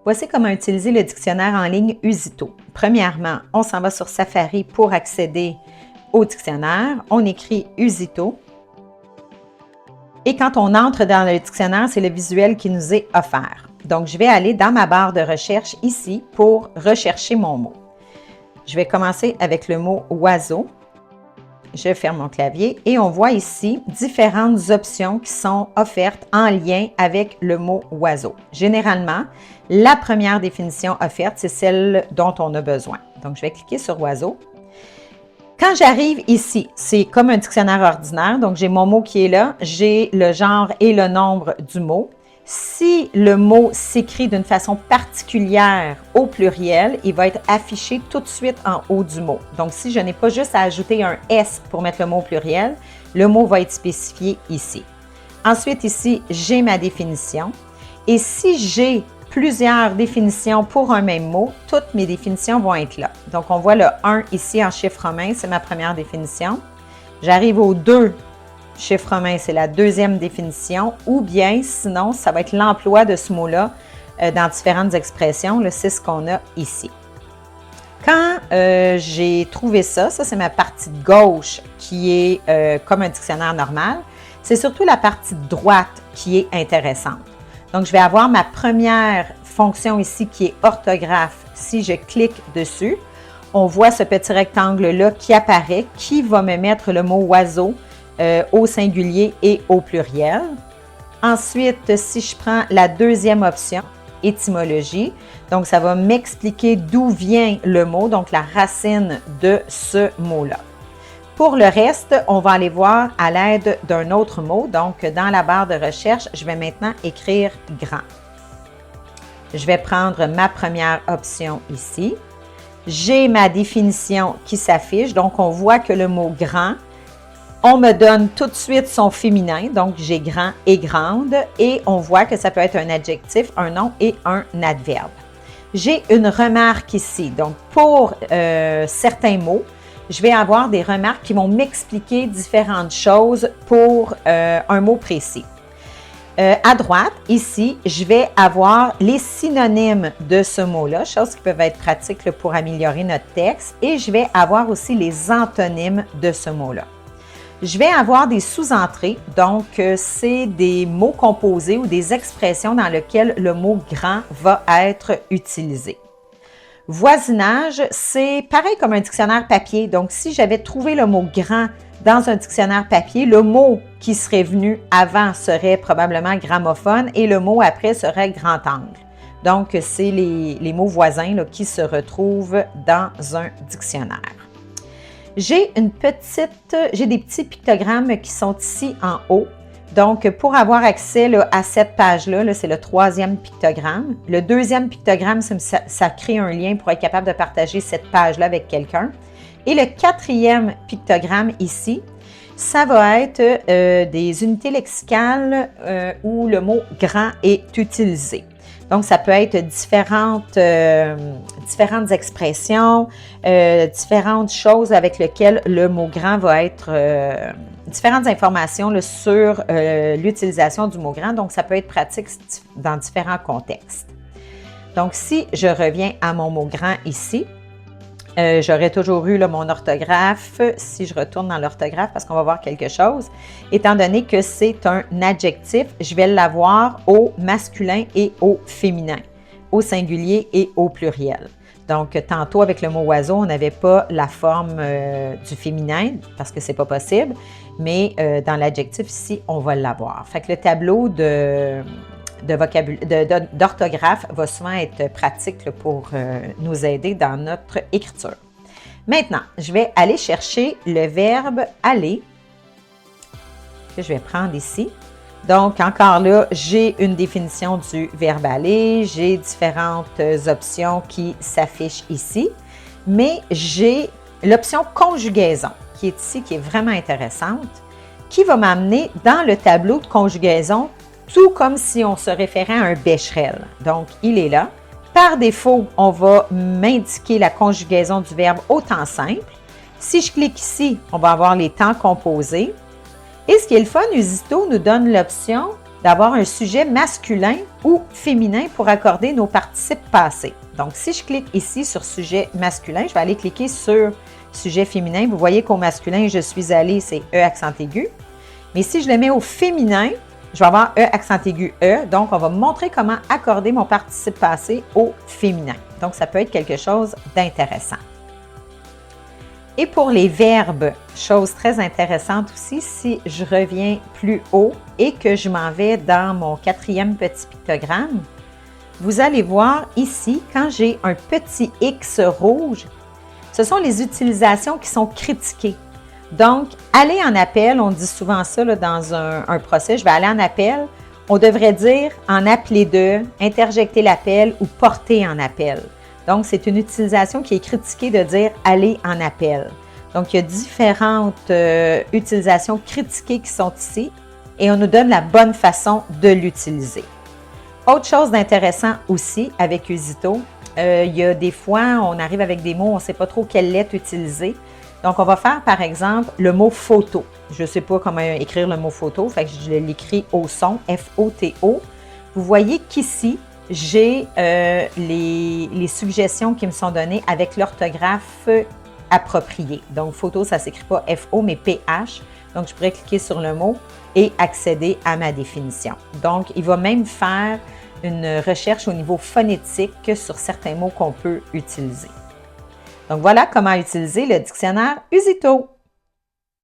Voici comment utiliser le dictionnaire en ligne Usito. Premièrement, on s'en va sur Safari pour accéder au dictionnaire. On écrit Usito. Et quand on entre dans le dictionnaire, c'est le visuel qui nous est offert. Donc, je vais aller dans ma barre de recherche ici pour rechercher mon mot. Je vais commencer avec le mot oiseau. Je ferme mon clavier et on voit ici différentes options qui sont offertes en lien avec le mot oiseau. Généralement, la première définition offerte, c'est celle dont on a besoin. Donc, je vais cliquer sur oiseau. Quand j'arrive ici, c'est comme un dictionnaire ordinaire. Donc, j'ai mon mot qui est là, j'ai le genre et le nombre du mot. Si le mot s'écrit d'une façon particulière au pluriel, il va être affiché tout de suite en haut du mot. Donc, si je n'ai pas juste à ajouter un S pour mettre le mot au pluriel, le mot va être spécifié ici. Ensuite, ici, j'ai ma définition. Et si j'ai plusieurs définitions pour un même mot, toutes mes définitions vont être là. Donc, on voit le 1 ici en chiffre romain, c'est ma première définition. J'arrive au 2. Chiffre romain, c'est la deuxième définition, ou bien, sinon, ça va être l'emploi de ce mot-là dans différentes expressions. C'est ce qu'on a ici. Quand j'ai trouvé ça, c'est ma partie de gauche qui est comme un dictionnaire normal. C'est surtout la partie de droite qui est intéressante. Donc, je vais avoir ma première fonction ici qui est orthographe. Si je clique dessus, on voit ce petit rectangle-là qui apparaît, qui va me mettre le mot oiseau au singulier et au pluriel. Ensuite, si je prends la deuxième option, étymologie, donc ça va m'expliquer d'où vient le mot, donc la racine de ce mot-là. Pour le reste, on va aller voir à l'aide d'un autre mot. Donc, dans la barre de recherche, je vais maintenant écrire grand. Je vais prendre ma première option ici. J'ai ma définition qui s'affiche, donc on voit que le mot grand, on me donne tout de suite son féminin, donc j'ai grand et grande, et on voit que ça peut être un adjectif, un nom et un adverbe. J'ai une remarque ici, donc pour certains mots, je vais avoir des remarques qui vont m'expliquer différentes choses pour un mot précis. À droite, ici, je vais avoir les synonymes de ce mot-là, choses qui peuvent être pratiques pour améliorer notre texte, et je vais avoir aussi les antonymes de ce mot-là. Je vais avoir des sous-entrées, donc c'est des mots composés ou des expressions dans lesquelles le mot grand va être utilisé. Voisinage, c'est pareil comme un dictionnaire papier. Donc, si j'avais trouvé le mot grand dans un dictionnaire papier, le mot qui serait venu avant serait probablement gramophone et le mot après serait grand angle. Donc, c'est les mots voisins là, qui se retrouvent dans un dictionnaire. J'ai des petits pictogrammes qui sont ici en haut. Donc, pour avoir accès là, à cette page-là, c'est le troisième pictogramme. Le deuxième pictogramme, ça crée un lien pour être capable de partager cette page-là avec quelqu'un. Et le quatrième pictogramme ici, ça va être des unités lexicales où le mot « grand » est utilisé. Donc, ça peut être différentes expressions, différentes choses avec lesquelles le mot « grand » va être, différentes informations là, sur l'utilisation du mot « grand ». Donc, ça peut être pratique dans différents contextes. Donc, si je reviens à mon mot « grand » ici, j'aurais toujours eu là, mon orthographe. Si je retourne dans l'orthographe, parce qu'on va voir quelque chose, étant donné que c'est un adjectif, je vais l'avoir au masculin et au féminin, au singulier et au pluriel. Donc, tantôt, avec le mot oiseau, on n'avait pas la forme du féminin, parce que c'est pas possible, mais dans l'adjectif ici, on va l'avoir. Fait que le tableau d'orthographe va souvent être pratique là, pour nous aider dans notre écriture. Maintenant, je vais aller chercher le verbe « aller » que je vais prendre ici. Donc, encore là, j'ai une définition du verbe « aller », j'ai différentes options qui s'affichent ici, mais j'ai l'option « conjugaison » qui est ici, qui est vraiment intéressante, qui va m'amener dans le tableau de conjugaison tout comme si on se référait à un bécherel. Donc, il est là. Par défaut, on va m'indiquer la conjugaison du verbe au temps simple. Si je clique ici, on va avoir les temps composés. Et ce qui est le fun, Usito nous donne l'option d'avoir un sujet masculin ou féminin pour accorder nos participes passés. Donc, si je clique ici sur sujet masculin, je vais aller cliquer sur sujet féminin. Vous voyez qu'au masculin, je suis allée, c'est E accent aigu. Mais si je le mets au féminin, je vais avoir E accent aigu E. Donc, on va me montrer comment accorder mon participe passé au féminin. Donc, ça peut être quelque chose d'intéressant. Et pour les verbes, chose très intéressante aussi, si je reviens plus haut et que je m'en vais dans mon 4e petit pictogramme, vous allez voir ici, quand j'ai un petit X rouge, ce sont les utilisations qui sont critiquées. Donc, aller en appel, on dit souvent ça là, dans un procès, je vais aller en appel, on devrait dire en appeler de, interjecter l'appel ou porter en appel. Donc, c'est une utilisation qui est critiquée de dire « aller en appel ». Donc, il y a différentes utilisations critiquées qui sont ici et on nous donne la bonne façon de l'utiliser. Autre chose d'intéressant aussi avec Usito, il y a des fois, on arrive avec des mots, on ne sait pas trop quelle lettre utiliser. Donc, on va faire, par exemple, le mot « photo ». Je ne sais pas comment écrire le mot « photo », fait que je l'écris au son, F-O-T-O. Vous voyez qu'ici, j'ai les suggestions qui me sont données avec l'orthographe appropriée. Donc, photo, ça ne s'écrit pas F-O, mais P-H. Donc, je pourrais cliquer sur le mot et accéder à ma définition. Donc, il va même faire une recherche au niveau phonétique sur certains mots qu'on peut utiliser. Donc, voilà comment utiliser le dictionnaire Usito.